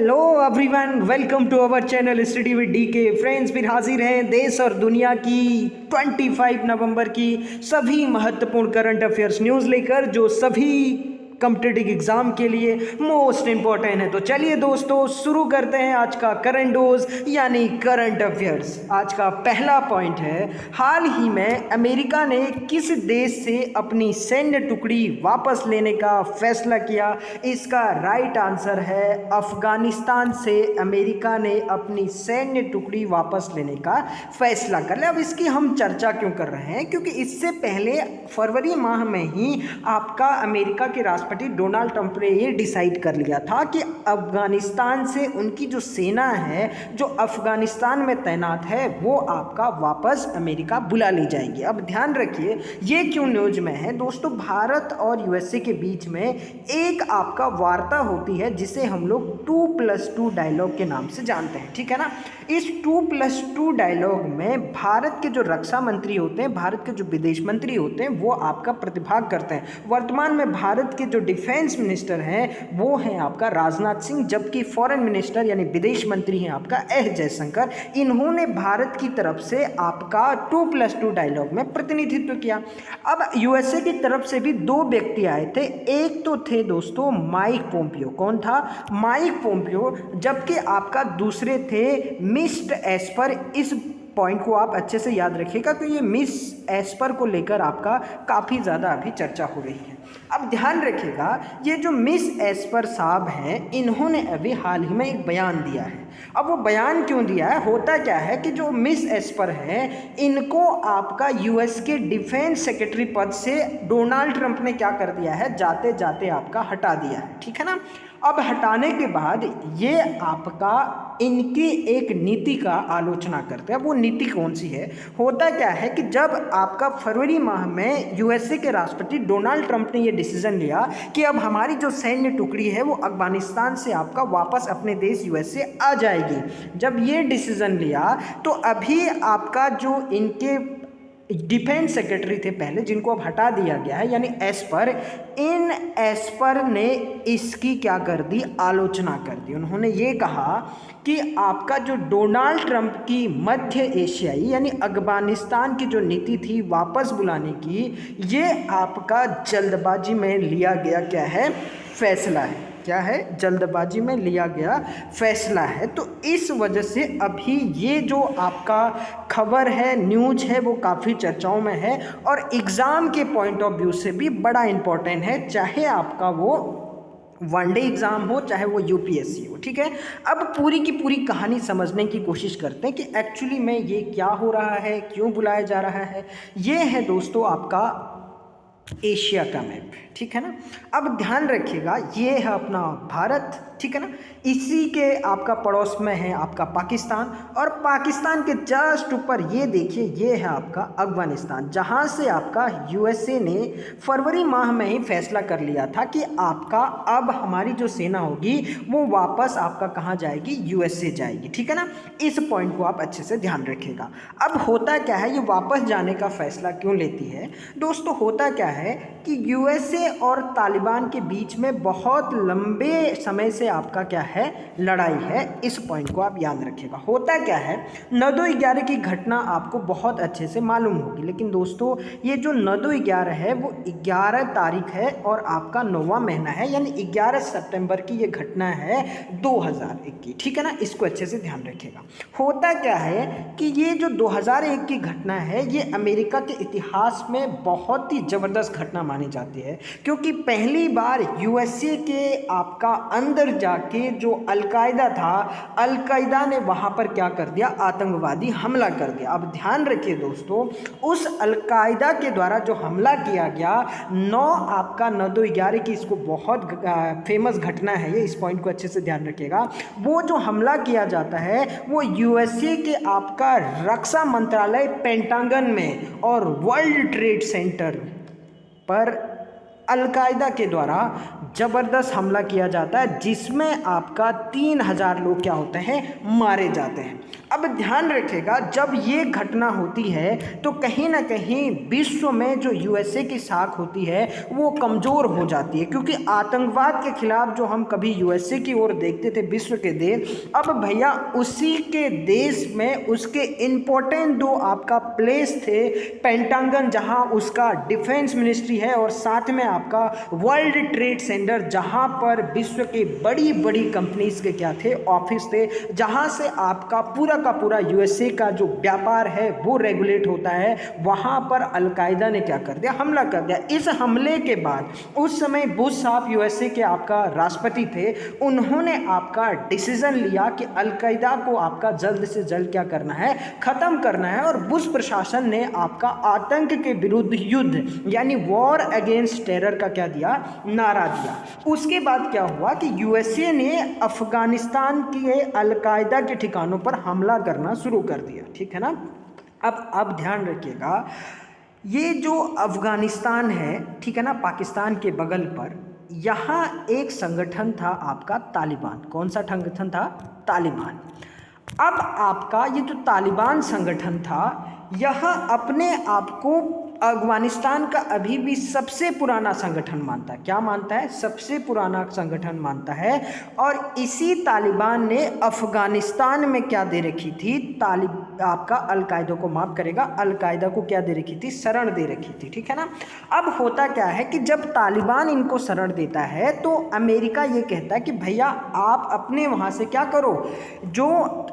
Hello everyone, welcome to our channel study with DK. Friends, फिर हाजिर हैं देश और दुनिया की 25 नवंबर की सभी महत्वपूर्ण करंट अफेयर्स न्यूज़ लेकर, जो सभी कॉम्पिटिटिव एग्जाम के लिए मोस्ट इंपॉर्टेंट है। तो चलिए दोस्तों, शुरू करते हैं आज का करंट डोज यानी करंट अफेयर्स। आज का पहला पॉइंट है, हाल ही में अमेरिका ने किस देश से अपनी सैन्य टुकड़ी वापस लेने का फैसला किया? इसका राइट आंसर है अफगानिस्तान से अमेरिका ने अपनी सैन्य टुकड़ी वापस लेने का फैसला कर लिया। अब इसकी हम चर्चा क्यों कर रहे हैं? क्योंकि इससे पहले फरवरी माह में ही आपका अमेरिका के राष्ट्रपति डोनाल्ड ट्रंप ने ये डिसाइड कर लिया था कि अफगानिस्तान से उनकी जो सेना है जो अफगानिस्तान में तैनात है वो आपका वापस अमेरिका बुला ली जाएगी। अब ध्यान रखिए, ये क्यों न्यूज में है दोस्तों। भारत और यूएसए के बीच में एक आपका वार्ता होती है जिसे हम लोग 2+2 डायलॉग के नाम से जानते हैं, ठीक है ना। इस 2+2 डायलॉग में भारत के जो रक्षा मंत्री होते हैं, भारत के जो विदेश मंत्री होते हैं, वो आपका प्रतिभाग करते हैं। वर्तमान में भारत के जो डिफेंस मिनिस्टर हैं वो हैं आपका राजनाथ सिंह, जबकि फॉरेन मिनिस्टर यानी विदेश मंत्री हैं आपका एस जयशंकर। इन्होंने भारत की तरफ से आपका 2+2 डायलॉग में प्रतिनिधित्व किया। अब यूएसए की तरफ से भी दो व्यक्ति आए थे। एक तो थे दोस्तों माइक पोम्पियो। कौन था? Mike Pompeo. जबकि आपका दूसरे थे मिस्ट एस्पर। इस पॉइंट को आप अच्छे से याद रखिएगा, तो ये मिस एस्पर को लेकर आपका काफ़ी ज़्यादा अभी चर्चा हो रही है। अब ध्यान रखिएगा, ये जो मिस एस्पर साहब हैं, इन्होंने अभी हाल ही में एक बयान दिया है। अब वो बयान क्यों दिया है? होता क्या है कि जो मिस एस्पर हैं, इनको आपका यूएस के डिफेंस सेक्रेटरी पद से डोनाल्ड ट्रंप ने क्या कर दिया है, जाते जाते आपका हटा दिया है, ठीक है ना। अब हटाने के बाद ये आपका इनकी एक नीति का आलोचना करते हैं। वो नीति कौन सी है? होता क्या है कि जब आपका फरवरी माह में यूएसए के राष्ट्रपति डोनाल्ड ट्रंप ने ये डिसीजन लिया कि अब हमारी जो सैन्य टुकड़ी है वो अफगानिस्तान से आपका वापस अपने देश यूएसए आ जाएगी। जब ये डिसीजन लिया तो अभी आपका जो इनके डिफेंस सेक्रेटरी थे पहले, जिनको अब हटा दिया गया है, यानी एस्पर, इन एस्पर ने इसकी क्या कर दी, आलोचना कर दी। उन्होंने ये कहा कि आपका जो डोनाल्ड ट्रंप की मध्य एशियाई यानी अफगानिस्तान की जो नीति थी वापस बुलाने की, ये आपका जल्दबाजी में लिया गया क्या है, फैसला है। क्या है? जल्दबाजी में लिया गया फैसला है। तो इस वजह से अभी ये जो आपका खबर है, न्यूज़ है, वो काफ़ी चर्चाओं में है और एग्ज़ाम के पॉइंट ऑफ व्यू से भी बड़ा इम्पोर्टेंट है, चाहे आपका वो वनडे एग्ज़ाम हो चाहे वो यूपीएससी हो, ठीक है। अब पूरी की पूरी कहानी समझने की कोशिश करते हैं कि एक्चुअली में ये क्या हो रहा है, क्यों बुलाया जा रहा है। ये है दोस्तों आपका एशिया का मैप, ठीक है ना। अब ध्यान रखिएगा, ये है अपना भारत, ठीक है ना। इसी के आपका पड़ोस में है आपका पाकिस्तान, और पाकिस्तान के जस्ट ऊपर ये देखिए, ये है आपका अफगानिस्तान, जहाँ से आपका यूएसए ने फरवरी माह में ही फैसला कर लिया था कि आपका अब हमारी जो सेना होगी वो वापस आपका कहाँ जाएगी, यूएसए जाएगी, ठीक है ना। इस पॉइंट को आप अच्छे से ध्यान रखिएगा। अब होता क्या है, ये वापस जाने का फैसला क्यों लेती है दोस्तों? होता क्या है कि यूएसए और तालिबान के बीच में बहुत लंबे समय से आपका क्या है, लड़ाई है। इस पॉइंट को आप याद रखिएगा। होता क्या है, 9/11 की घटना आपको बहुत अच्छे से मालूम होगी, लेकिन दोस्तों ये जो 9/11 है वो 11 तारीख है और आपका 9वां महीना है, यानी 11 सितंबर की ये घटना है 2001 की, ठीक है ना। इसको अच्छे से ध्यान रखिएगा। होता क्या है कि ये जो 2001 की घटना है, ये अमेरिका के इतिहास में बहुत ही ज़बरदस्त घटना मानी जाती है, क्योंकि पहली बार यूएसए के आपका अंदर जाके जो अलकायदा था, अलकायदा ने वहाँ पर क्या कर दिया, आतंकवादी हमला कर दिया। अब ध्यान रखिए दोस्तों, उस अलकायदा के द्वारा जो हमला किया गया 9/11 की, इसको बहुत फेमस घटना है ये, इस पॉइंट को अच्छे से ध्यान रखिएगा। वो जो हमला किया जाता है वो यूएसए के आपका रक्षा मंत्रालय पेंटागन में और वर्ल्ड ट्रेड सेंटर पर अलकायदा के द्वारा ज़बरदस्त हमला किया जाता है, जिसमें आपका 3000 लोग क्या होते हैं, मारे जाते हैं। अब ध्यान रखिएगा, जब ये घटना होती है तो कहीं ना कहीं विश्व में जो यूएसए की साख होती है वो कमज़ोर हो जाती है, क्योंकि आतंकवाद के खिलाफ जो हम कभी यूएसए की ओर देखते थे विश्व के देश, अब भैया उसी के देश में उसके इम्पोर्टेंट दो आपका प्लेस थे, पेंटागन जहां उसका डिफेंस मिनिस्ट्री है, और साथ में आपका वर्ल्ड ट्रेड सेंटर जहां पर विश्व के बड़ी बड़ी कंपनीज के क्या थे, ऑफिस थे, जहां से आपका पूरा का पूरा यूएसए का जो व्यापार है वो रेगुलेट होता है। वहां पर अलकायदा ने क्या कर दिया, हमला कर दिया। इस हमले के बाद उस समय बुश साहब यूएसए के आपका राष्ट्रपति थे, उन्होंने आपका डिसीजन लिया कि अलकायदा को आपका जल्द से जल्द क्या करना है, खत्म करना है, और बुश प्रशासन ने आपका आतंक के विरुद्ध युद्ध यानी वॉर अगेंस्ट टेरर का क्या दिया, नारा दिया। उसके बाद क्या हुआ कि यूएसए ने अफगानिस्तान के अलकायदा के ठिकानों पर हमला करना शुरू कर दिया, ठीक है ना। अब ध्यान रखिएगा, ये जो अफगानिस्तान है, ठीक है ना, पाकिस्तान के बगल पर, यहाँ एक संगठन था आपका तालिबान। कौन सा संगठन था, तालिबान। अब आपका ये जो तालिबान संगठन था, यह अपने आप को अफगानिस्तान का अभी भी सबसे पुराना संगठन मानता है। क्या मानता है, सबसे पुराना संगठन मानता है। और इसी तालिबान ने अफगानिस्तान में क्या दे रखी थी, आपका अलकायदा को, माफ करेगा, अलकायदा को क्या दे रखी थी, शरण दे रखी थी, ठीक है ना। अब होता क्या है कि जब तालिबान इनको शरण देता है तो अमेरिका ये कहता है कि भैया आप अपने वहाँ से क्या करो, जो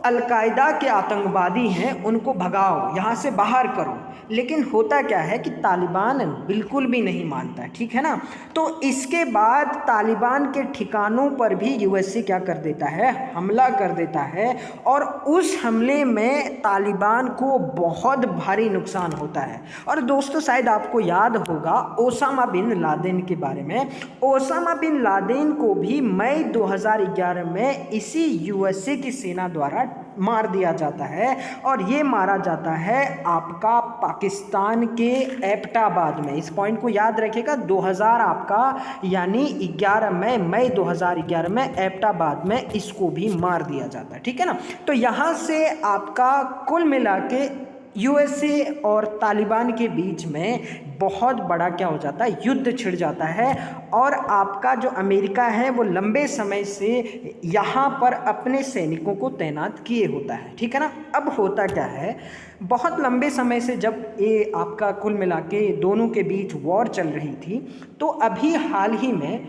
अलकायदा के आतंकवादी हैं उनको भगाओ, यहाँ से बाहर करो। लेकिन होता क्या है कि तालिबान बिल्कुल भी नहीं मानता है, ठीक है ना। तो इसके बाद तालिबान के ठिकानों पर भी यूएसए क्या कर देता है, हमला कर देता है, और उस हमले में तालिबान को बहुत भारी नुकसान होता है। और दोस्तों शायद आपको याद होगा ओसामा बिन लादेन के बारे में। ओसामा बिन लादेन को भी मई 2011 में इसी यूएसए की सेना द्वारा मार दिया जाता है, और ये मारा जाता है आपका पाकिस्तान के एबटाबाद में। इस पॉइंट को याद रखिएगा, 2000 आपका यानी 11 मई 2011 में एबटाबाद में इसको भी मार दिया जाता है, ठीक है ना। तो यहाँ से आपका कुल मिला के यूएसए और तालिबान के बीच में बहुत बड़ा क्या हो जाता है, युद्ध छिड़ जाता है। और आपका जो अमेरिका है वो लंबे समय से यहाँ पर अपने सैनिकों को तैनात किए होता है, ठीक है ना। अब होता क्या है, बहुत लंबे समय से जब ये आपका कुल मिला के दोनों के बीच वॉर चल रही थी, तो अभी हाल ही में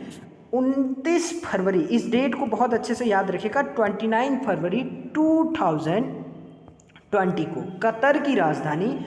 29 फरवरी, इस डेट को बहुत अच्छे से याद रखिएगा, 29 फरवरी 2020 को कतर की राजधानी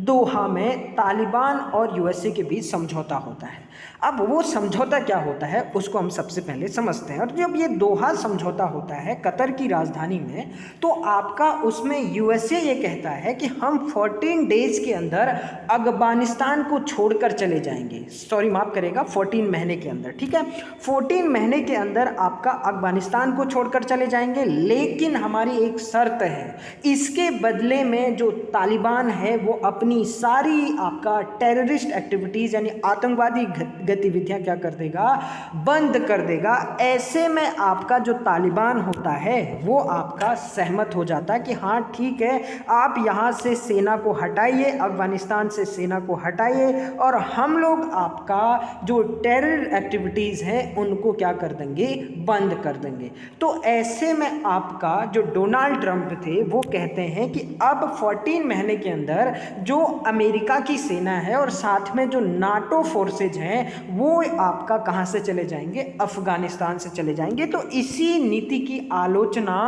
दोहा में तालिबान और यूएसए के बीच समझौता होता है। अब वो समझौता क्या होता है उसको हम सबसे पहले समझते हैं। और जब ये दोहा समझौता होता है कतर की राजधानी में, तो आपका उसमें यूएसए ये कहता है कि हम 14 डेज के अंदर अफगानिस्तान को छोड़कर चले जाएंगे। सॉरी माफ़ करेगा, 14 महीने के अंदर, ठीक है, 14 महीने के अंदर आपका अफगानिस्तान को छोड़कर चले जाएंगे। लेकिन हमारी एक शर्त है, इसके बदले में जो तालिबान है वो अपनी सारी आपका टेररिस्ट एक्टिविटीज़ यानी आतंकवादी गतिविधियां क्या कर देगा, बंद कर देगा। ऐसे में आपका जो तालिबान होता है वो आपका सहमत हो जाता है कि हाँ ठीक है, आप यहाँ से सेना को हटाइए, अफगानिस्तान से सेना को हटाइए, और हम लोग आपका जो टेरर एक्टिविटीज़ हैं उनको क्या कर देंगे, बंद कर देंगे। तो ऐसे में आपका जो डोनाल्ड ट्रंप थे वो कहते हैं कि अब 14 महीने के अंदर जो अमेरिका की सेना है और साथ में जो नाटो फोर्सेज हैं वो आपका कहाँ से चले जाएंगे, अफगानिस्तान से चले जाएंगे। तो इसी नीति की आलोचना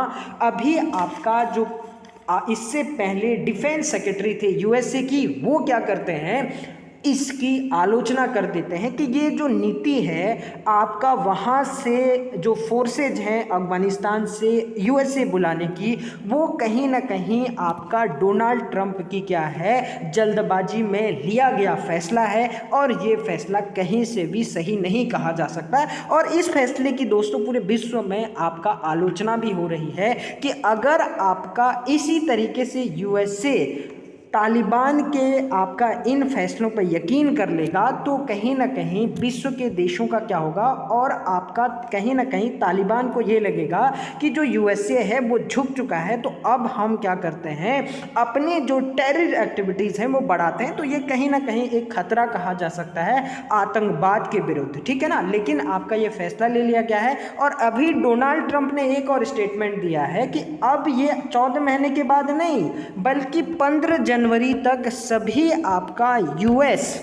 अभी आपका जो इससे पहले डिफेंस सेक्रेटरी थे यूएसए की, वो क्या करते हैं, इसकी आलोचना कर देते हैं कि ये जो नीति है आपका वहाँ से जो फोर्सेज हैं अफगानिस्तान से यूएसए बुलाने की, वो कहीं ना कहीं आपका डोनाल्ड ट्रंप की क्या है, जल्दबाजी में लिया गया फैसला है, और ये फैसला कहीं से भी सही नहीं कहा जा सकता। और इस फैसले की दोस्तों पूरे विश्व में आपका आलोचना भी हो रही है कि अगर आपका इसी तरीके से यूएसए तालिबान के आपका इन फैसलों पर यकीन कर लेगा तो कहीं ना कहीं विश्व के देशों का क्या होगा, और आपका कहीं ना कहीं तालिबान को ये लगेगा कि जो यूएसए है वो झुक चुका है, तो अब हम क्या करते हैं, अपने जो टेरर एक्टिविटीज़ हैं वो बढ़ाते हैं। तो ये कहीं ना कहीं एक खतरा कहा जा सकता है आतंकवाद के विरुद्ध, ठीक है ना। लेकिन आपका ये फैसला ले लिया गया है और अभी डोनाल्ड ट्रंप ने एक और स्टेटमेंट दिया है कि अब ये 14 महीने के बाद नहीं बल्कि 15 जनवरी तक सभी आपका यूएस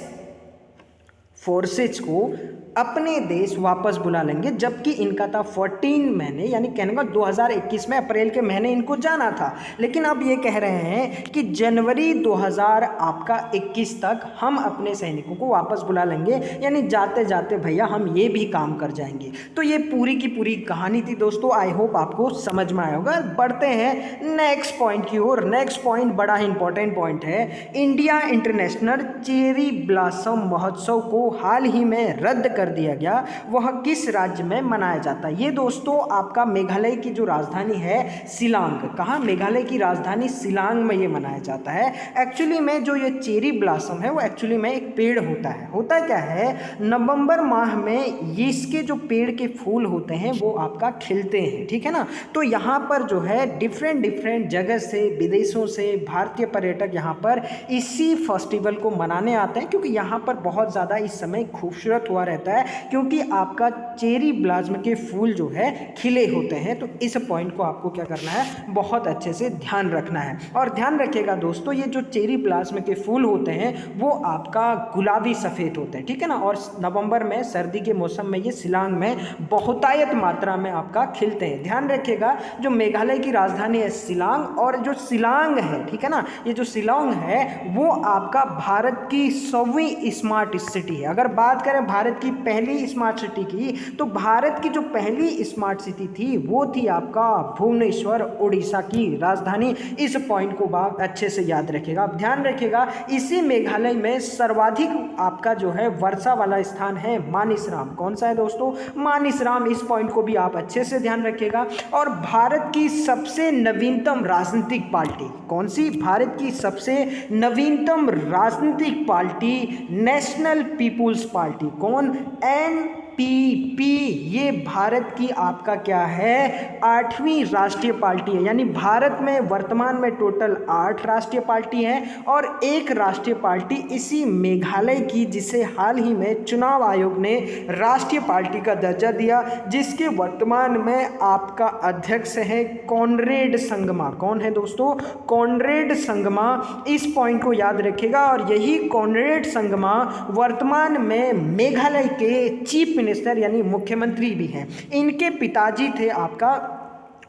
फोर्सेज को अपने देश वापस बुला लेंगे, जबकि इनका था 14 महीने, यानी कहने का 2021 में अप्रैल के महीने इनको जाना था। लेकिन अब ये कह रहे हैं कि जनवरी 2021 तक हम अपने सैनिकों को वापस बुला लेंगे, यानी जाते जाते भैया हम ये भी काम कर जाएंगे। तो ये पूरी की पूरी कहानी थी दोस्तों, आई होप आपको समझ में आया होगा। बढ़ते हैं नेक्स्ट पॉइंट की ओर। नेक्स्ट पॉइंट बड़ा ही इंपॉर्टेंट पॉइंट है। इंडिया इंटरनेशनल चेरी ब्लॉसम महोत्सव को हाल ही में रद्द कर दिया गया। वह किस राज्य में मनाया जाता है? ये दोस्तों आपका मेघालय की जो राजधानी है शिलांग, कहाँ, मेघालय की राजधानी शिलांग में ये मनाया जाता है। एक्चुअली में जो ये चेरी ब्लॉसम है वो एक्चुअली में एक पेड़ होता है। होता क्या है, नवंबर माह में इसके जो पेड़ के फूल होते हैं वो आपका खिलते हैं, ठीक है ना। तो यहाँ पर जो है डिफरेंट जगह से, विदेशों से भारतीय पर्यटक यहाँ पर इसी फेस्टिवल को मनाने आते हैं, क्योंकि यहाँ पर बहुत ज़्यादा इस समय खूबसूरत हुआ रहता है, क्योंकि आपका चेरी ब्लॉसम के फूल जो है खिले होते हैं। तो इस पॉइंट को आपको क्या करना है, बहुत अच्छे से ध्यान रखना है। और ध्यान रखिएगा दोस्तों, ये जो चेरी ब्लॉसम के फूल होते हैं वो आपका गुलाबी सफ़ेद होते हैं, ठीक है ना। और नवंबर में सर्दी के मौसम में ये शिलांग में बहुतायत मात्रा में आपका खिलते हैं। ध्यान रखिएगा, जो मेघालय की राजधानी है शिलांग, और जो शिलांग है, ठीक है ना, ये जो शिलांग है वो आपका भारत की 100वीं स्मार्ट सिटी है। अगर बात करें भारत की पहली स्मार्ट सिटी की, तो भारत की जो पहली स्मार्ट सिटी थी वो थी आपका भुवनेश्वर, उड़ीसा की राजधानी। इस पॉइंट को आप अच्छे से याद रखिएगा। आप ध्यान रखिएगा, इसी मेघालय में सर्वाधिक आपका जो है वर्षा वाला स्थान है मानिसराम। कौन सा है दोस्तों, मानिसराम। इस पॉइंट को भी आप अच्छे से ध्यान रखिएगा। और भारत की सबसे नवीनतम राजनीतिक पार्टी कौन सी, भारत की सबसे नवीनतम राजनीतिक पार्टी नेशनल पीपुल्स पार्टी, कौन, NPP। ये भारत की आपका क्या है, 8वीं राष्ट्रीय पार्टी है। यानी भारत में वर्तमान में टोटल 8 राष्ट्रीय पार्टी हैं और एक राष्ट्रीय पार्टी इसी मेघालय की, जिसे हाल ही में चुनाव आयोग ने राष्ट्रीय पार्टी का दर्जा दिया, जिसके वर्तमान में आपका अध्यक्ष है कॉनरेड संगमा। कौन है दोस्तों, कॉनरेड संगमा। इस पॉइंट को याद रखिएगा। और यही कॉनरेड संगमा वर्तमान में मेघालय के चीफ मिनिस्टर यानी मुख्यमंत्री भी हैं। इनके पिताजी थे आपका,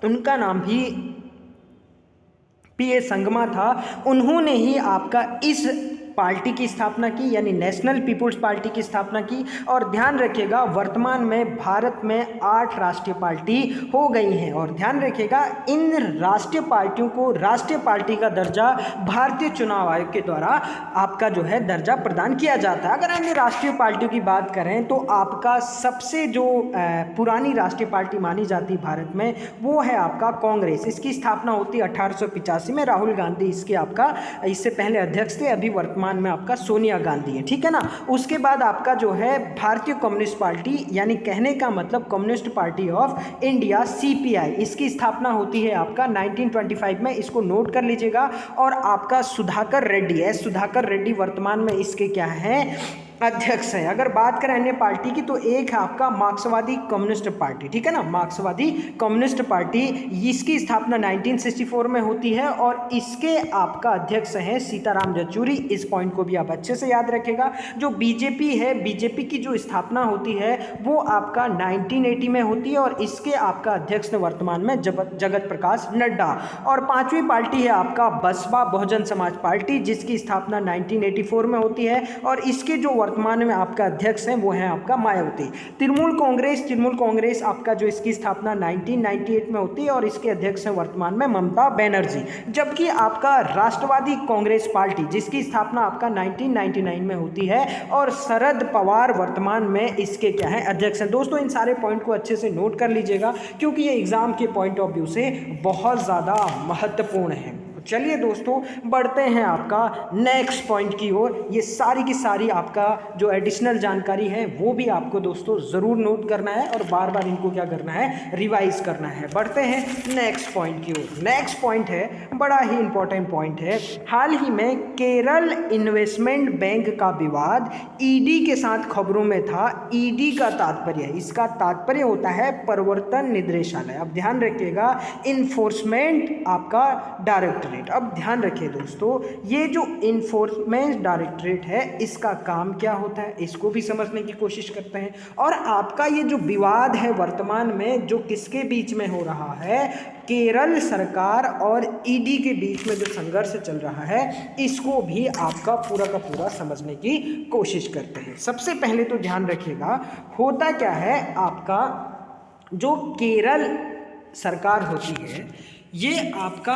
उनका नाम भी PA संगमा था। उन्होंने ही आपका इस पार्टी की स्थापना की, यानी नेशनल पीपुल्स पार्टी की स्थापना की। और ध्यान रखिएगा, वर्तमान में भारत में 8 राष्ट्रीय पार्टी हो गई हैं। और ध्यान रखिएगा, इन राष्ट्रीय पार्टियों को राष्ट्रीय पार्टी का दर्जा भारतीय चुनाव आयोग के द्वारा आपका जो है दर्जा प्रदान किया जाता है। अगर अन्य राष्ट्रीय पार्टियों की बात करें तो आपका सबसे जो पुरानी राष्ट्रीय पार्टी मानी जाती है भारत में वो है आपका कांग्रेस। इसकी स्थापना होती है 1885 में। राहुल गांधी इसके आपका इससे पहले अध्यक्ष थे, अभी वर्तमान में आपका सोनिया गांधी है, ठीक है ना। उसके बाद आपका जो है भारतीय कम्युनिस्ट पार्टी, यानी कहने का मतलब communist party of India, CPI। इसकी स्थापना होती है आपका 1925 में। इसको नोट कर लीजिएगा। और आपका सुधाकर रेड्डी है, सुधाकर रेड्डी वर्तमान में इसके क्या है, अध्यक्ष है। अगर बात करें अन्य पार्टी की तो एक है आपका मार्क्सवादी कम्युनिस्ट पार्टी, ठीक है ना, मार्क्सवादी कम्युनिस्ट पार्टी। इसकी स्थापना 1964 में होती है और इसके आपका अध्यक्ष हैं सीताराम येचुरी। इस पॉइंट को भी आप अच्छे से याद रखेगा। जो BJP है, BJP की जो स्थापना होती है वो आपका 1980 में होती है और इसके आपका अध्यक्ष वर्तमान में जगत प्रकाश नड्डा। और 5वीं पार्टी है आपका बसपा बहुजन समाज पार्टी, जिसकी स्थापना 1984 में होती है और इसके जो वर्तमान में आपका अध्यक्ष हैं वो है आपका मायावती। तृणमूल कांग्रेस आपका जो इसकी स्थापना 1998 में होती है और इसके अध्यक्ष हैं वर्तमान में ममता बनर्जी। जबकि आपका राष्ट्रवादी कांग्रेस पार्टी, जिसकी स्थापना आपका 1999 में होती है और शरद पवार वर्तमान में इसके क्या है, अध्यक्ष हैं। दोस्तों इन सारे पॉइंट को अच्छे से नोट कर लीजिएगा, क्योंकि ये एग्जाम के पॉइंट ऑफ व्यू से बहुत ज़्यादा महत्वपूर्ण है। तो चलिए दोस्तों बढ़ते हैं आपका नेक्स्ट पॉइंट की ओर। ये सारी की सारी आपका जो एडिशनल जानकारी है वो भी आपको दोस्तों ज़रूर नोट करना है और बार बार इनको क्या करना है, रिवाइज करना है। बढ़ते हैं नेक्स्ट पॉइंट की ओर। नेक्स्ट पॉइंट है, बड़ा ही इंपॉर्टेंट पॉइंट है। हाल ही में केरल इन्वेस्टमेंट बैंक का विवाद ईडी के साथ खबरों में था। ईडी का तात्पर्य है, इसका तात्पर्य होता है प्रवर्तन निदेशालय। अब ध्यान रखिएगा, इन्फोर्समेंट आपका डायरेक्टरेट। अब ध्यान रखिए दोस्तों, ये जो इन्फोर्समेंट डायरेक्टरेट है इसका काम क्या होता है इसको भी समझने की कोशिश करते हैं। और आपका ये जो विवाद है वर्तमान में जो किसके बीच में हो रहा है, केरल सरकार और ईडी के बीच में जो संघर्ष चल रहा है, इसको भी आपका पूरा का पूरा समझने की कोशिश करते हैं। सबसे पहले तो ध्यान रखिएगा, होता क्या है, आपका जो केरल सरकार होती है ये आपका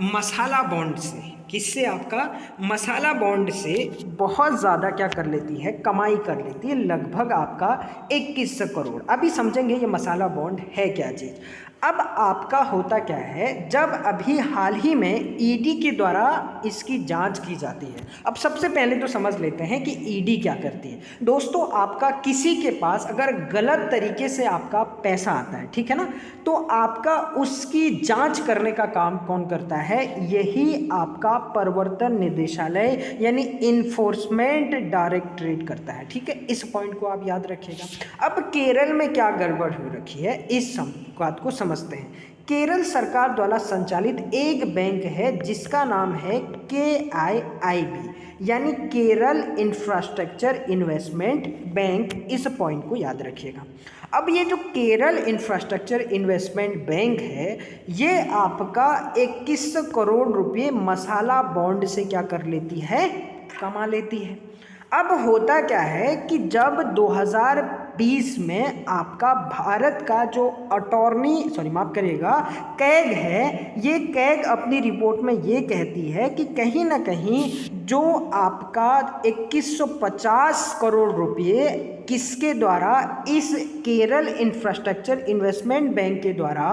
मसाला बॉन्ड से, किससे, आपका मसाला बॉन्ड से बहुत ज़्यादा क्या कर लेती है, कमाई कर लेती है, लगभग आपका 2100 करोड़। अभी समझेंगे ये मसाला बॉन्ड है क्या चीज़। अब आपका होता क्या है, जब अभी हाल ही में ईडी के द्वारा इसकी जांच की जाती है। अब सबसे पहले तो समझ लेते हैं कि ईडी क्या करती है। दोस्तों आपका किसी के पास अगर गलत तरीके से आपका पैसा आता है, ठीक है ना, तो आपका उसकी जांच करने का काम कौन करता है, यही आपका प्रवर्तन निदेशालय यानी इन्फोर्समेंट डायरेक्टरेट करता है। ठीक है, इस पॉइंट को आप याद रखिएगा। अब केरल में क्या गड़बड़ हो रखी है, इस बात को समझते हैं। केरल सरकार द्वारा संचालित एक बैंक है जिसका नाम है KIIB यानी केरल इंफ्रास्ट्रक्चर इन्वेस्टमेंट बैंक। इस पॉइंट को याद रखिएगा। अब ये जो केरल इंफ्रास्ट्रक्चर इन्वेस्टमेंट बैंक है ये आपका 2100 करोड़ रुपए मसाला बॉन्ड से क्या कर लेती है, कमा लेती है। अब होता क्या है कि जब 2020 में आपका भारत का जो कैग है, ये कैग अपनी रिपोर्ट में ये कहती है कि कहीं ना कहीं जो आपका 2150 करोड़ रुपए किसके द्वारा, इस केरल इंफ्रास्ट्रक्चर इन्वेस्टमेंट बैंक के द्वारा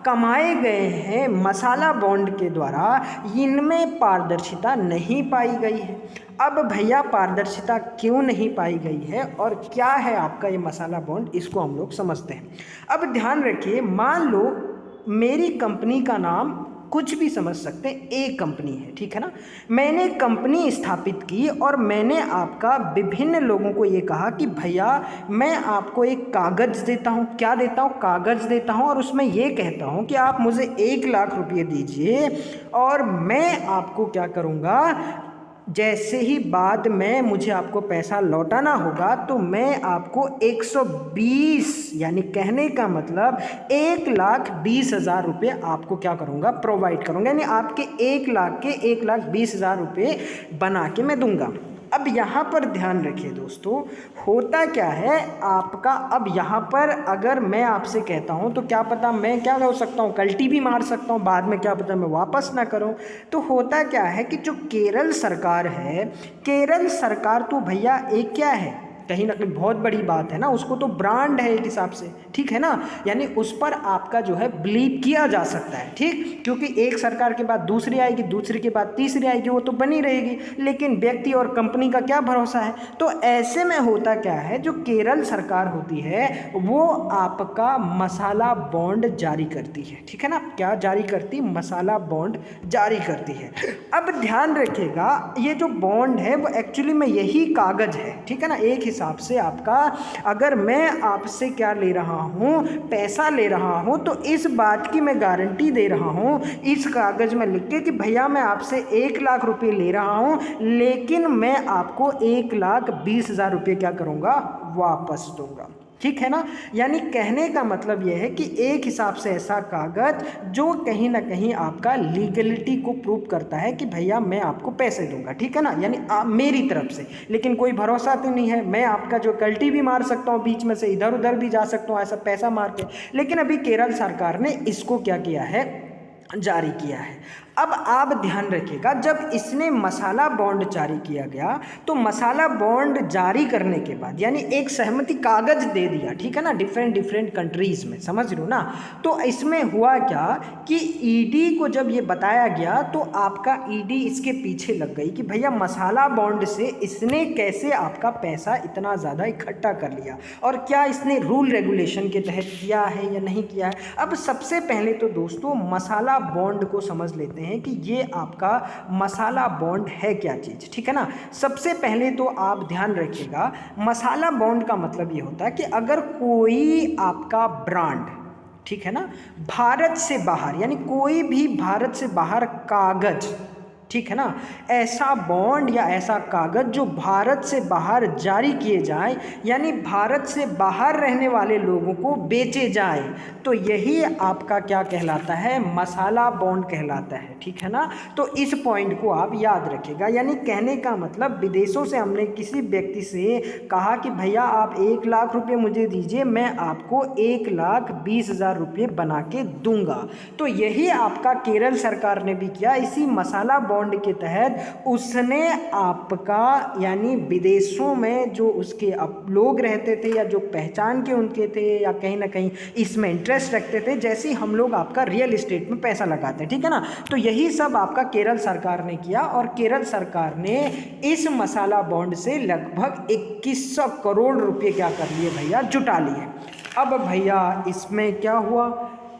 कमाए गए हैं मसाला बॉन्ड के द्वारा, इनमें पारदर्शिता नहीं पाई गई है। अब भैया पारदर्शिता क्यों नहीं पाई गई है और क्या है आपका ये मसाला बॉन्ड, इसको हम लोग समझते हैं। अब ध्यान रखिए, मान लो मेरी कंपनी का नाम कुछ भी समझ सकते हैं, ए कंपनी है, ठीक है ना। मैंने कंपनी स्थापित की और मैंने आपका विभिन्न लोगों को ये कहा कि भैया मैं आपको एक कागज़ देता हूँ, क्या देता हूँ, कागज़ देता हूँ, और उसमें ये कहता हूँ कि आप मुझे 1 लाख रुपये दीजिए और मैं आपको क्या करूँगा, जैसे ही बाद में मुझे आपको पैसा लौटाना होगा तो मैं आपको 120 यानी कहने का मतलब 1,20,000 रुपये आपको क्या करूँगा, प्रोवाइड करूँगा, यानी आपके 1 लाख के 1,20,000 रुपये बना के मैं दूंगा। अब यहाँ पर ध्यान रखिए दोस्तों, होता क्या है आपका, अब यहाँ पर अगर मैं आपसे कहता हूँ तो क्या पता मैं क्या हो सकता हूँ, कल्टी भी मार सकता हूँ, बाद में क्या पता मैं वापस ना करूँ। तो होता क्या है कि जो केरल सरकार है, केरल सरकार तो भैया एक क्या है, कहीं ना कहीं बहुत बड़ी बात है ना, उसको तो ब्रांड है एक हिसाब से, ठीक है ना, यानी उस पर आपका जो है बिलीव किया जा सकता है, ठीक, क्योंकि एक सरकार के बाद दूसरी आएगी, दूसरी के बाद तीसरी आएगी, वो तो बनी रहेगी, लेकिन व्यक्ति और कंपनी का क्या भरोसा है। तो ऐसे में होता क्या है, जो केरल सरकार होती है वो आपका मसाला बॉन्ड जारी करती है, ठीक है ना, क्या जारी करती, मसाला बॉन्ड जारी करती है। अब ध्यान रखिएगा, ये जो बॉन्ड है वो एक्चुअली में यही कागज़ है, ठीक है ना। एक हिसाब से आपका, अगर मैं आपसे क्या ले रहा हूँ, पैसा ले रहा हूँ, तो इस बात की मैं गारंटी दे रहा हूँ इस कागज़ में लिख के कि भैया मैं आपसे 1 लाख रुपए ले रहा हूँ, लेकिन मैं आपको 1,20,000 रुपये क्या करूँगा, वापस दूंगा, ठीक है ना। यानी कहने का मतलब यह है कि एक हिसाब से ऐसा कागज़ जो कहीं ना कहीं आपका लीगलिटी को प्रूव करता है कि भैया मैं आपको पैसे दूंगा, ठीक है ना, यानी मेरी तरफ से, लेकिन कोई भरोसा तो नहीं है, मैं आपका जो कल्टी भी मार सकता हूँ, बीच में से इधर उधर भी जा सकता हूँ ऐसा पैसा मार के। लेकिन अभी केरल सरकार ने इसको क्या किया है, जारी किया है। अब आप ध्यान रखिएगा, जब इसने मसाला बॉन्ड जारी किया गया तो मसाला बॉन्ड जारी करने के बाद यानी एक सहमति कागज दे दिया, ठीक है ना, डिफरेंट कंट्रीज में, समझ रहे हो ना। तो इसमें हुआ क्या कि ईडी को जब ये बताया गया तो आपका ईडी इसके पीछे लग गई कि भैया मसाला बॉन्ड से इसने कैसे आपका पैसा इतना ज़्यादा इकट्ठा कर लिया और क्या इसने रूल रेगुलेशन के तहत किया है या नहीं किया है। अब सबसे पहले तो दोस्तों मसाला बॉन्ड को समझ लेते हैं कि ये आपका मसाला बॉन्ड है क्या चीज़, ठीक है ना। सबसे पहले तो आप ध्यान रखिएगा, मसाला बॉन्ड का मतलब ये होता है कि अगर कोई आपका ब्रांड, ठीक है ना, भारत से बाहर यानी कोई भी भारत से बाहर कागज, ठीक है ना, ऐसा बॉन्ड या ऐसा कागज जो भारत से बाहर जारी किए जाए यानी भारत से बाहर रहने वाले लोगों को बेचे जाए, तो यही आपका क्या कहलाता है, मसाला बॉन्ड कहलाता है, ठीक है ना। तो इस पॉइंट को आप याद रखिएगा। यानी कहने का मतलब विदेशों से हमने किसी व्यक्ति से कहा कि भैया आप 1 लाख रुपये मुझे दीजिए, मैं आपको 1,20,000 रुपये बना के दूंगा। तो यही आपका केरल सरकार ने भी किया। इसी मसाला बॉन्ड के तहत उसने आपका यानी विदेशों में जो उसके लोग रहते थे या जो पहचान के उनके थे या कहीं ना कहीं इसमें इंटरेस्ट रखते थे, जैसे हम लोग आपका रियल एस्टेट में पैसा लगाते हैं, ठीक है ना, तो यही सब आपका केरल सरकार ने किया और केरल सरकार ने इस मसाला बॉन्ड से लगभग 2100 करोड़ रुपए क्या कर लिए भैया, जुटा लिए। अब भैया इसमें क्या हुआ,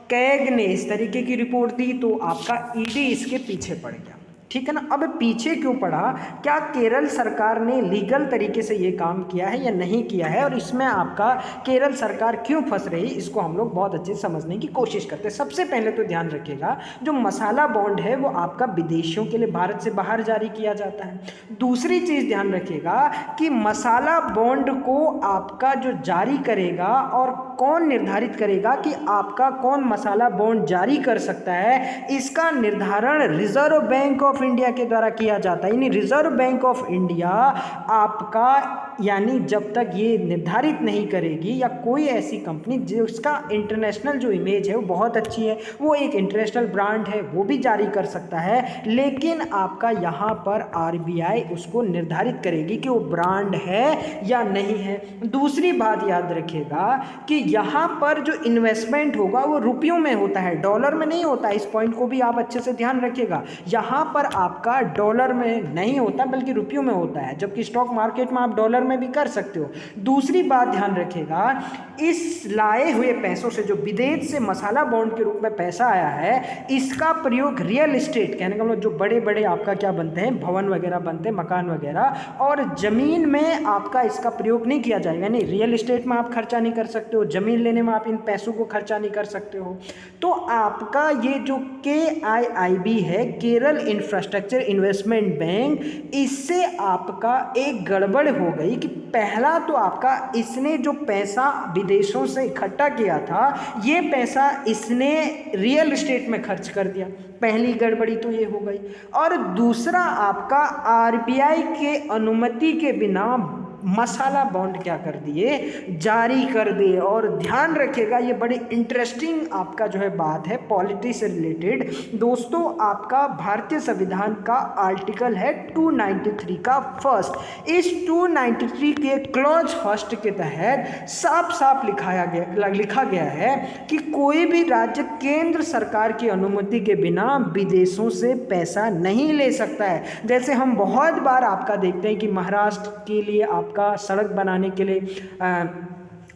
कैग ने इस तरीके की रिपोर्ट दी तो आपका ईडी इसके पीछे पड़ गया, ठीक है ना। अब पीछे क्यों पड़ा, क्या केरल सरकार ने लीगल तरीके से ये काम किया है या नहीं किया है और इसमें आपका केरल सरकार क्यों फंस रही, इसको हम लोग बहुत अच्छे से समझने की कोशिश करते हैं। सबसे पहले तो ध्यान रखिएगा, जो मसाला बॉन्ड है वो आपका विदेशियों के लिए भारत से बाहर जारी किया जाता है। दूसरी चीज़ ध्यान रखिएगा कि मसाला बॉन्ड को आपका जो जारी करेगा और कौन निर्धारित करेगा कि आपका कौन मसाला बॉन्ड जारी कर सकता है, इसका निर्धारण रिजर्व बैंक ऑफ इंडिया के द्वारा किया जाता है। यानी रिजर्व बैंक ऑफ इंडिया आपका यानी जब तक ये निर्धारित नहीं करेगी या कोई ऐसी कंपनी जिसका इंटरनेशनल जो इमेज है वो बहुत अच्छी है, वो एक इंटरनेशनल ब्रांड है, वो भी जारी कर सकता है, लेकिन आपका यहाँ पर आरबीआई उसको निर्धारित करेगी कि वो ब्रांड है या नहीं है। दूसरी बात याद रखिएगा कि यहाँ पर जो इन्वेस्टमेंट होगा वो रुपयों में होता है, डॉलर में नहीं होता। इस पॉइंट को भी आप अच्छे से ध्यान रखिएगा, यहाँ पर आपका डॉलर में नहीं होता बल्कि रुपयों में होता है, जबकि स्टॉक मार्केट में आप डॉलर में भी कर सकते हो। दूसरी बात ध्यान रखिएगा, इस लाए हुए पैसों से जो विदेश से मसाला बॉन्ड के रूप में पैसा आया है, इसका प्रयोग रियल एस्टेट, कहने का मतलब जो बड़े बड़े आपका क्या बनते हैं, भवन वगैरह बनते हैं, मकान वगैरह, और जमीन में आपका इसका प्रयोग नहीं किया जाएगा। यानी रियल एस्टेट में आप खर्चा नहीं कर सकते हो, जमीन लेने में आप इन पैसों को खर्चा नहीं कर सकते हो। तो आपका ये जो KIIB है, केरल इंफ्रास्ट्रक्चर इन्वेस्टमेंट बैंक, इससे आपका एक गड़बड़ हो गई कि पहला तो आपका इसने जो पैसा विदेशों से इकट्ठा किया था, ये पैसा इसने रियल एस्टेट में खर्च कर दिया। पहली गड़बड़ी तो ये हो गई। और दूसरा आपका RBI के अनुमति के बिना मसाला बॉन्ड क्या कर दिए, जारी कर दिए। और ध्यान रखिएगा, ये बड़ी इंटरेस्टिंग आपका जो है बात है पॉलिटिक्स से रिलेटेड। दोस्तों आपका भारतीय संविधान का आर्टिकल है 293 का फर्स्ट। इस 293 के क्लॉज फर्स्ट के तहत साफ साफ लिखा गया है कि कोई भी राज्य केंद्र सरकार की अनुमति के बिना विदेशों से पैसा नहीं ले सकता है। जैसे हम बहुत बार आपका देखते हैं कि महाराष्ट्र के लिए आपका सड़क बनाने के लिए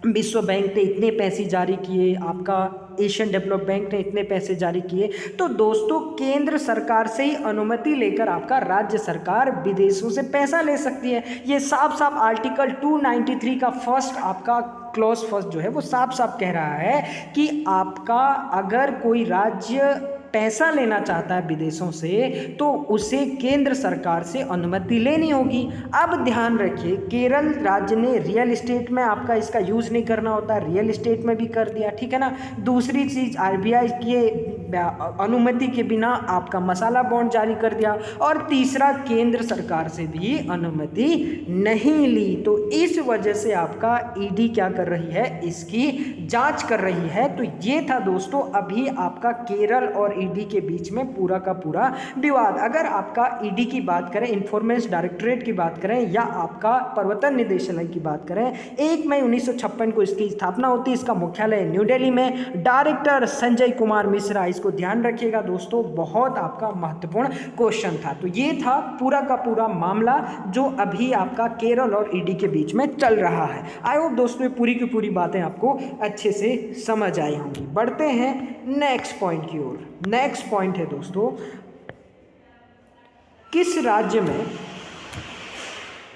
विश्व बैंक ने इतने पैसे जारी किए, आपका एशियन डेवलप बैंक ने इतने पैसे जारी किए। तो दोस्तों केंद्र सरकार से ही अनुमति लेकर आपका राज्य सरकार विदेशों से पैसा ले सकती है। ये साफ साफ आर्टिकल 293 का फर्स्ट आपका क्लॉज फर्स्ट जो है वो साफ साफ कह रहा है कि आपका अगर कोई राज्य पैसा लेना चाहता है विदेशों से तो उसे केंद्र सरकार से अनुमति लेनी होगी। अब ध्यान रखिए, केरल राज्य ने रियल एस्टेट में आपका इसका यूज़ नहीं करना होता, रियल एस्टेट में भी कर दिया, ठीक है ना। दूसरी चीज़ RBI के अनुमति के बिना आपका मसाला बॉन्ड जारी कर दिया, और तीसरा केंद्र सरकार से भी अनुमति नहीं ली। तो इस वजह से आपका ईडी क्या कर रही है, इसकी जांच कर रही है। तो ये था दोस्तों अभी आपका केरल और ईडी के बीच में पूरा का पूरा विवाद। अगर आपका ईडी की बात करें, इन्फॉर्मेशन डायरेक्टरेट की बात करें, या आपका प्रवर्तन निदेशालय की बात करें, 1 मई 1956 को इसकी स्थापना होती है। इसका मुख्यालय न्यू दिल्ली में, डायरेक्टर संजय कुमार मिश्रा। इसको ध्यान रखिएगा दोस्तों, बहुत आपका महत्वपूर्ण क्वेश्चन था। तो ये था पूरा का पूरा मामला जो अभी आपका केरल और ईडी के बीच में चल रहा है। आई होप दोस्तों ये पूरी की पूरी बातें आपको अच्छे से समझ आई होंगी। बढ़ते हैं नेक्स्ट पॉइंट की ओर। नेक्स्ट पॉइंट है दोस्तों, किस राज्य में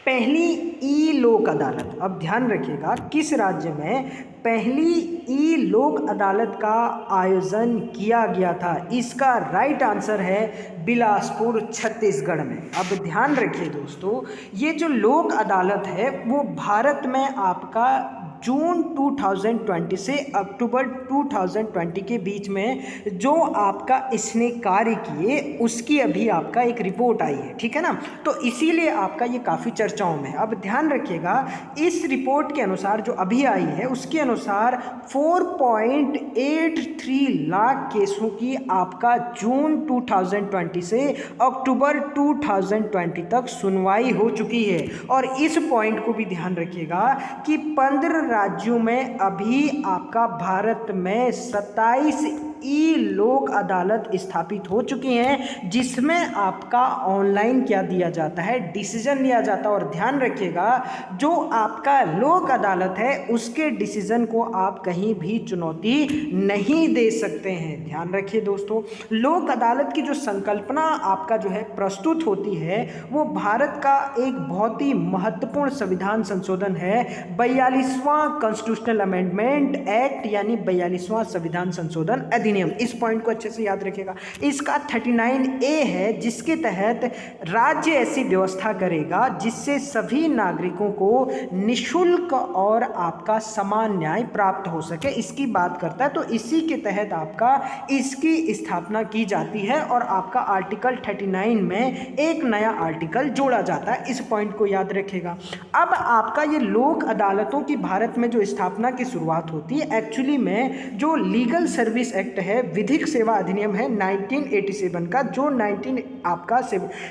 पहली ई लोक अदालत, अब ध्यान रखिएगा, किस राज्य में पहली ई लोक अदालत का आयोजन किया गया था? इसका राइट आंसर है बिलासपुर छत्तीसगढ़ में। अब ध्यान रखिए दोस्तों, ये जो लोक अदालत है वो भारत में आपका जून 2020 से अक्टूबर 2020 के बीच में जो आपका इसने कार्य किए उसकी अभी आपका एक रिपोर्ट आई है, ठीक है ना। तो इसीलिए आपका ये काफ़ी चर्चाओं में। अब ध्यान रखिएगा, इस रिपोर्ट के अनुसार जो अभी आई है उसके अनुसार 4.83 लाख केसों की आपका जून 2020 से अक्टूबर 2020 तक सुनवाई हो चुकी है। और इस पॉइंट को भी ध्यान रखिएगा कि 15 राज्यों में अभी आपका भारत में 27 ई लोक अदालत स्थापित हो चुकी हैं, जिसमें आपका ऑनलाइन क्या दिया जाता है, डिसीजन लिया जाता है। और ध्यान रखिएगा, जो आपका लोक अदालत है उसके डिसीजन को आप कहीं भी चुनौती नहीं दे सकते हैं। ध्यान रखिए दोस्तों, लोक अदालत की जो संकल्पना आपका जो है प्रस्तुत होती है वो भारत का एक बहुत ही महत्वपूर्ण संविधान संशोधन है, 42वां कॉन्स्टिट्यूशनल अमेंडमेंट एक्ट, यानी 42वां संविधान संशोधन अधिनियम। इस पॉइंट को अच्छे से याद रखिएगा। इसका 39A है, जिसके तहत राज्य ऐसी व्यवस्था करेगा जिससे सभी नागरिकों को निःशुल्क और आपका समान न्याय प्राप्त हो सके, इसकी बात करता है। तो इसी के तहत आपका इसकी स्थापना की जाती है और आपका आर्टिकल 39 में एक नया आर्टिकल जोड़ा जाता है। इस पॉइंट को याद रखिएगा। अब आपका ये लोक अदालतों की भारत में जो स्थापना की शुरुआत होती है, एक्चुअली में जो लीगल सर्विस एक्ट है, विधिक सेवा अधिनियम है 1987 का, जो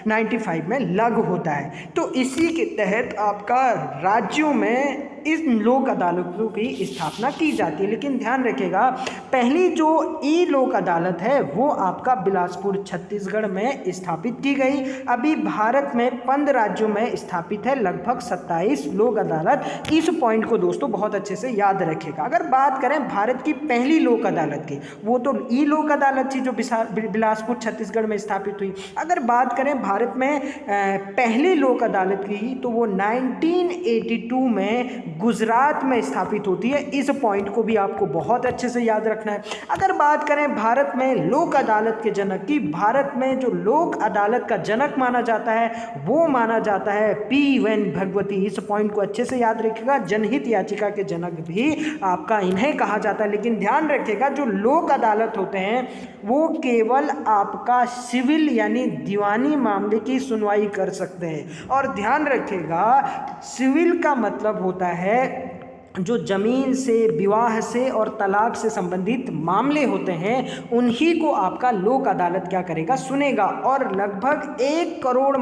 95 में लागू होता है। तो इसी के तहत आपका राज्यों में इस लोक अदालतों की स्थापना की जाती है। लेकिन ध्यान रखिएगा, पहली जो ई लोक अदालत है वो आपका बिलासपुर छत्तीसगढ़ में स्थापित की गई। अभी भारत में 15 राज्यों में स्थापित है लगभग 27 लोक अदालत। इस पॉइंट को दोस्तों बहुत अच्छे से याद रखिएगा। अगर बात करें भारत की पहली लोक अदालत की, वो तो ई लोक अदालत थी जो बिलासपुर छत्तीसगढ़ में स्थापित हुई। अगर बात करें भारत में पहली लोक अदालत की, तो वो 1982 में गुजरात में स्थापित होती है। इस पॉइंट को भी आपको बहुत अच्छे से याद रखना है। अगर बात करें भारत में लोक अदालत के जनक की, भारत में जो लोक अदालत का जनक माना जाता है वो माना जाता है P.N. भगवती। इस पॉइंट को अच्छे से याद रखिएगा। जनहित याचिका के जनक भी आपका इन्हें कहा जाता है। लेकिन ध्यान रखिएगा, जो लोक अदालत होते हैं वो केवल आपका सिविल यानी दीवानी मामले की सुनवाई कर सकते हैं। और ध्यान रखिएगा, सिविल का मतलब होता है जो ज़मीन से, विवाह से और तलाक से संबंधित मामले होते हैं, उन्हीं को आपका लोक अदालत क्या करेगा, सुनेगा। और लगभग 1 करोड़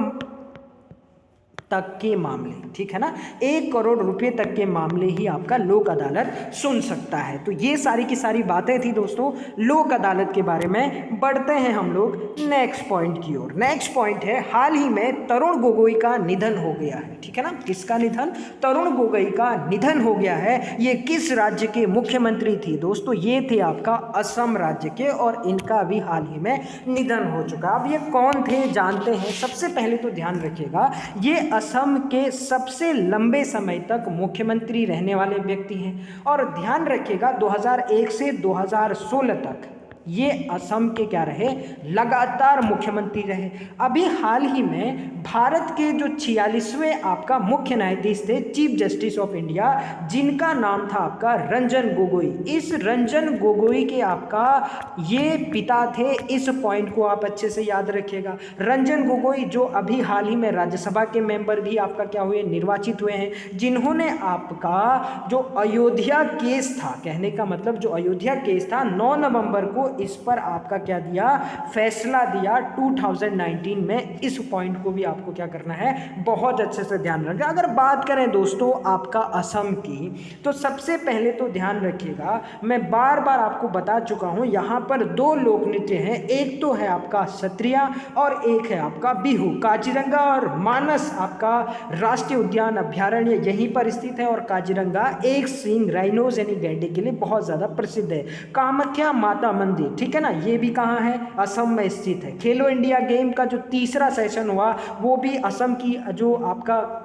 तक के मामले, ठीक है ना, 1 करोड़ रुपए तक के मामले ही आपका लोक अदालत सुन सकता है। तो ये सारी की सारी बातें थी दोस्तों लोक अदालत के बारे में। बढ़ते हैं हम लोग नेक्स्ट पॉइंट की ओर। नेक्स्ट पॉइंट है, हाल ही में तरुण गोगोई का निधन हो गया है, ठीक है ना। किसका निधन? तरुण गोगोई का निधन हो गया है। ये किस राज्य के मुख्यमंत्री थी दोस्तों? ये थे आपका असम राज्य के, और इनका भी हाल ही में निधन हो चुका। अब ये कौन थे जानते हैं। सबसे पहले तो ध्यान रखिएगा, ये असम के सबसे लंबे समय तक मुख्यमंत्री रहने वाले व्यक्ति हैं। और ध्यान रखिएगा 2001 से 2016 तक ये असम के क्या रहे, लगातार मुख्यमंत्री रहे। अभी हाल ही में भारत के जो 46वें आपका मुख्य न्यायाधीश थे, चीफ जस्टिस ऑफ इंडिया, जिनका नाम था आपका रंजन गोगोई। इस रंजन गोगोई के आपका ये पिता थे। इस पॉइंट को आप अच्छे से याद रखिएगा। रंजन गोगोई जो अभी हाल ही में राज्यसभा के मेंबर भी आपका क्या हुए, निर्वाचित हुए हैं, जिन्होंने आपका जो अयोध्या केस था, कहने का मतलब जो अयोध्या केस था 9 नवंबर को इस पर आपका क्या दिया, फैसला दिया 2019 में। इस पॉइंट को भी आपको क्या करना है, बहुत अच्छे से ध्यान रखना। अगर बात करें दोस्तों आपका असम की, तो सबसे पहले तो ध्यान रखिएगा, मैं बार बार आपको बता चुका हूं, यहां पर 2 लोक नृत्य हैं। एक तो है आपका सत्रिया और एक है आपका बिहू। काजीरंगा और मानस आपका राष्ट्रीय उद्यान अभ्यारण्य यहीं पर स्थित है, और काजीरंगा एक सींग राइनोज यानी गैंडे के लिए बहुत ज़्यादा प्रसिद्ध है। कामाख्या माता मंदिर, ठीक है ना, ये भी कहाँ है, असम में स्थित है। खेलो इंडिया गेम का जो तीसरा सेशन हुआ वो भी असम की जो आपका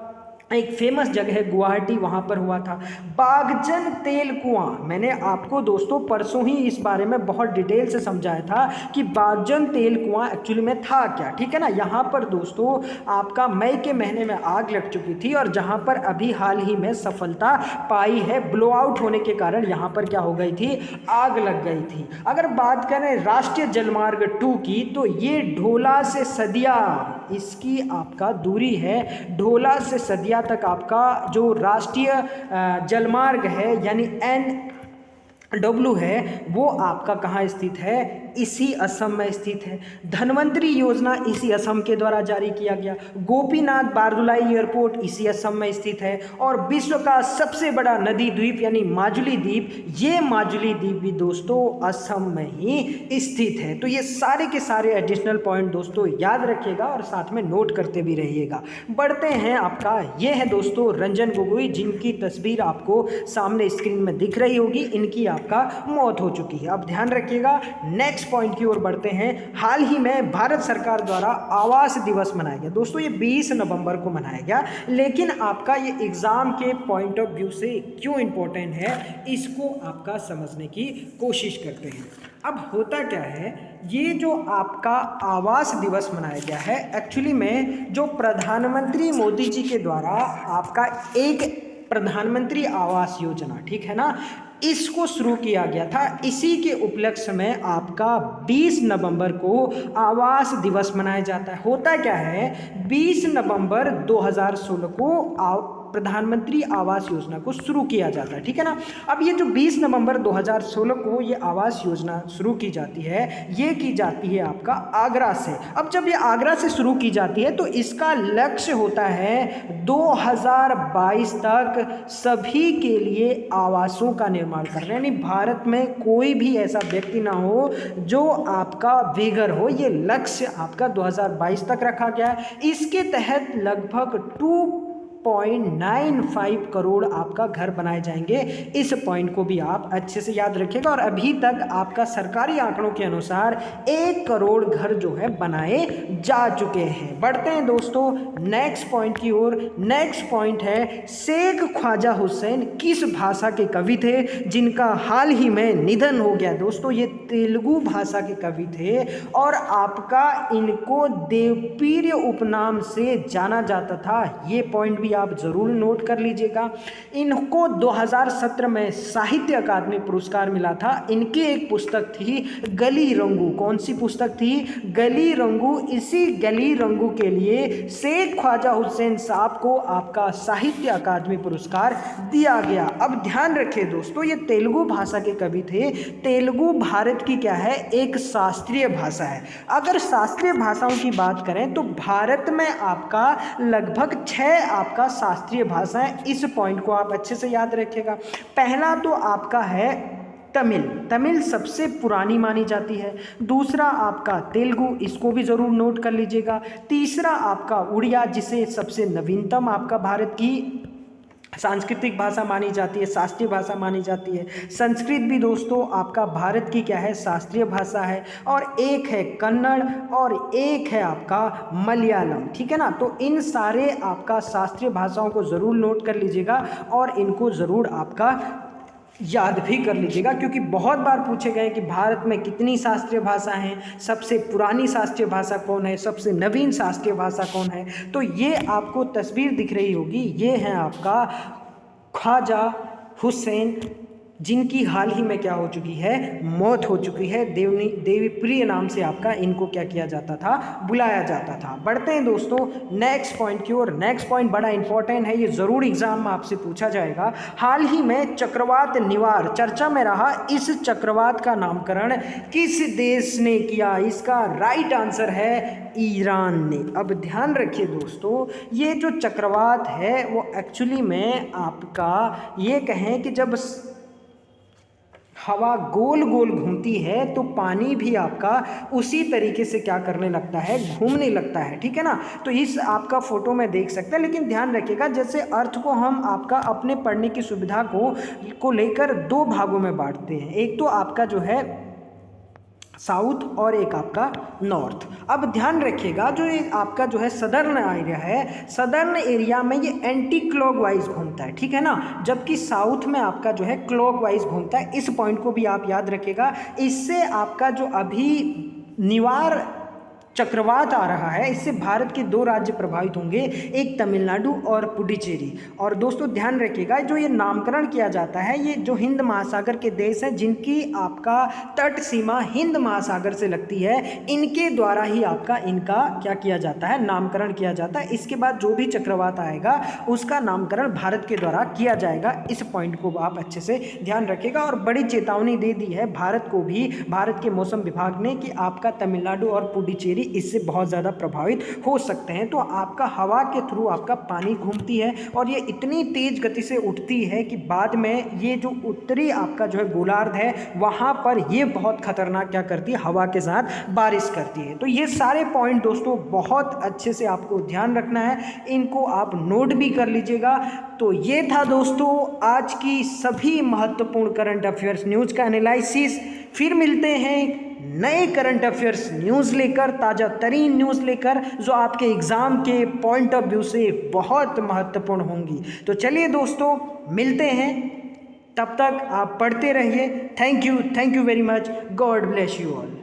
एक फेमस जगह है गुवाहाटी, वहाँ पर हुआ था। बागजन तेल कुआं, मैंने आपको दोस्तों परसों ही इस बारे में बहुत डिटेल से समझाया था कि बागजन तेल कुआं एक्चुअली में था क्या, ठीक है ना। यहाँ पर दोस्तों आपका मई के महीने में आग लग चुकी थी, और जहाँ पर अभी हाल ही में सफलता पाई है, ब्लो आउट होने के कारण यहाँ पर क्या हो गई थी, आग लग गई थी। अगर बात करें राष्ट्रीय जलमार्ग 2 की, तो ये ढोला से सदिया, इसकी आपका दूरी है ढोला से सदिया तक आपका जो राष्ट्रीय जलमार्ग है यानी NW है, वो आपका कहाँ स्थित है, इसी असम में स्थित है। धन्वंतरी योजना इसी असम के द्वारा जारी किया गया। गोपीनाथ बारदुलाई एयरपोर्ट इसी असम में स्थित है। और विश्व का सबसे बड़ा नदी द्वीप यानी माजुली द्वीप, ये माजुली द्वीप भी दोस्तों असम में ही स्थित है। तो ये सारे के सारे एडिशनल पॉइंट दोस्तों याद रखिएगा और साथ में नोट करते भी रहिएगा। बढ़ते हैं, आपका ये है दोस्तों रंजन गोगोई, जिनकी तस्वीर आपको सामने स्क्रीन में दिख रही होगी। इनकी आपका मौत हो चुकी है। अब ध्यान रखिएगा, नेक्स्ट पॉइंट की ओर बढ़ते हैं। हाल ही में भारत सरकार द्वारा आवास दिवस मनाया गया दोस्तों, ये 20 नवंबर को मनाया गया। लेकिन आपका ये एग्जाम के पॉइंट ऑफ व्यू से क्यों इंपॉर्टेंट है, इसको आपका समझने की कोशिश करते हैं। अब होता क्या है, ये जो आपका आवास दिवस मनाया गया है, एक्चुअली में जो प्रधानमंत्री मोदी जी के द्वारा आपका एक प्रधानमंत्री आवास योजना, ठीक है ना, इसको शुरू किया गया था। इसी के उपलक्ष्य में आपका 20 नवंबर को आवास दिवस मनाया जाता है। होता क्या है, 20 नवंबर 2016 को प्रधानमंत्री आवास योजना को शुरू किया जाता है, ठीक है ना। अब ये जो 20 नवंबर 2016 को ये आवास योजना शुरू की जाती है, ये की जाती है आपका आगरा से। अब जब ये आगरा से शुरू की जाती है तो इसका लक्ष्य होता है 2022 तक सभी के लिए आवासों का निर्माण करना, यानी भारत में कोई भी ऐसा व्यक्ति ना हो जो आपका बेघर हो। ये लक्ष्य आपका 2022 तक रखा गया है। इसके तहत लगभग 2.95 करोड़ आपका घर बनाए जाएंगे। इस पॉइंट को भी आप अच्छे से याद रखिएगा। और अभी तक आपका सरकारी आंकड़ों के अनुसार 1 करोड़ घर जो है बनाए जा चुके हैं। बढ़ते हैं दोस्तों नेक्स्ट पॉइंट की ओर। नेक्स्ट पॉइंट है, शेख ख्वाजा हुसैन किस भाषा के कवि थे जिनका हाल ही में निधन हो गया। दोस्तों ये तेलुगु भाषा के कवि थे और आपका इनको देवप्रिय उपनाम से जाना जाता था। ये पॉइंट भी आप जरूर नोट कर लीजिएगा। इनको 2017 में साहित्य अकादमी पुरस्कार मिला था। इनकी एक पुस्तक थी गली रंगू। कौन सी पुस्तक थी? गली रंगू। इसी गली रंगू के लिए शेख ख्वाजा हुसैन साहब को आपका साहित्य अकादमी पुरस्कार दिया गया। अब ध्यान रखिए दोस्तों, ये तेलुगु भाषा के कवि थे। तेलुगु भारत की क्या है? एक शास्त्रीय भाषा है। अगर शास्त्रीय भाषाओं की बात करें तो भारत में आपका लगभग 6 आपका शास्त्रीय भाषा है। इस पॉइंट को आप अच्छे से याद रखिएगा। पहला तो आपका है तमिल। तमिल सबसे पुरानी मानी जाती है। दूसरा आपका तेलुगु, इसको भी जरूर नोट कर लीजिएगा। तीसरा आपका उड़िया, जिसे सबसे नवीनतम आपका भारत की सांस्कृतिक भाषा मानी जाती है, शास्त्रीय भाषा मानी जाती है। संस्कृत भी दोस्तों आपका भारत की क्या है? शास्त्रीय भाषा है। और एक है कन्नड़ और एक है आपका मलयालम, ठीक है ना। तो इन सारे आपका शास्त्रीय भाषाओं को ज़रूर नोट कर लीजिएगा और इनको ज़रूर आपका याद भी कर लीजिएगा, क्योंकि बहुत बार पूछे गए कि भारत में कितनी शास्त्रीय भाषा हैं, सबसे पुरानी शास्त्रीय भाषा कौन है, सबसे नवीन शास्त्रीय भाषा कौन है। तो ये आपको तस्वीर दिख रही होगी, ये है आपका ख्वाजा हुसैन, जिनकी हाल ही में क्या हो चुकी है, मौत हो चुकी है। देवी प्रिय नाम से आपका इनको क्या किया जाता था, बुलाया जाता था। बढ़ते हैं दोस्तों नेक्स्ट पॉइंट की ओर। नेक्स्ट पॉइंट बड़ा इंपॉर्टेंट है, ये ज़रूर एग्जाम में आपसे पूछा जाएगा। हाल ही में चक्रवात निवार चर्चा में रहा, इस चक्रवात का नामकरण किस देश ने किया? इसका राइट आंसर है ईरान ने। अब ध्यान रखिए दोस्तों, ये जो चक्रवात है वो एक्चुअली में आपका ये कहें कि जब हवा गोल गोल घूमती है तो पानी भी आपका उसी तरीके से क्या करने लगता है, घूमने लगता है, ठीक है ना। तो इस आपका फोटो में देख सकते हैं, लेकिन ध्यान रखिएगा जैसे अर्थ को हम आपका अपने पढ़ने की सुविधा को लेकर दो भागों में बांटते हैं, एक तो आपका जो है साउथ और एक आपका नॉर्थ। अब ध्यान रखिएगा जो ये आपका जो है सदर्न एरिया है, सदर्न एरिया में ये एंटी क्लॉकवाइज घूमता है, ठीक है ना, जबकि साउथ में आपका जो है क्लॉकवाइज घूमता है। इस पॉइंट को भी आप याद रखिएगा। इससे आपका जो अभी निवार चक्रवात आ रहा है, इससे भारत के दो राज्य प्रभावित होंगे, एक तमिलनाडु और पुडुचेरी। और दोस्तों ध्यान रखिएगा जो ये नामकरण किया जाता है, ये जो हिंद महासागर के देश हैं जिनकी आपका तट सीमा हिंद महासागर से लगती है, इनके द्वारा ही आपका इनका क्या किया जाता है, नामकरण किया जाता है। इसके बाद जो भी चक्रवात आएगा उसका नामकरण भारत के द्वारा किया जाएगा। इस पॉइंट को आप अच्छे से ध्यान रखिएगा। और बड़ी चेतावनी दे दी है भारत को भी, भारत के मौसम विभाग ने, कि आपका तमिलनाडु और पुडुचेरी इससे बहुत ज़्यादा प्रभावित हो सकते हैं। तो आपका हवा के थ्रू आपका पानी घूमती है और ये इतनी तेज गति से उठती है कि बाद में ये जो उत्तरी आपका जो है गोलार्ध है वहाँ पर ये बहुत खतरनाक क्या करती है, हवा के साथ बारिश करती है। तो ये सारे पॉइंट दोस्तों बहुत अच्छे से आपको ध्यान रखना है, इनको आप नोट भी कर लीजिएगा। तो ये था दोस्तों आज की सभी महत्वपूर्ण करंट अफेयर्स न्यूज़ का एनालिसिस। फिर मिलते हैं नए करंट अफेयर्स न्यूज़ लेकर, ताज़ा तरीन न्यूज़ लेकर, जो आपके एग्ज़ाम के पॉइंट ऑफ व्यू से बहुत महत्वपूर्ण होंगी। तो चलिए दोस्तों मिलते हैं, तब तक आप पढ़ते रहिए। Thank you very much. God bless you all.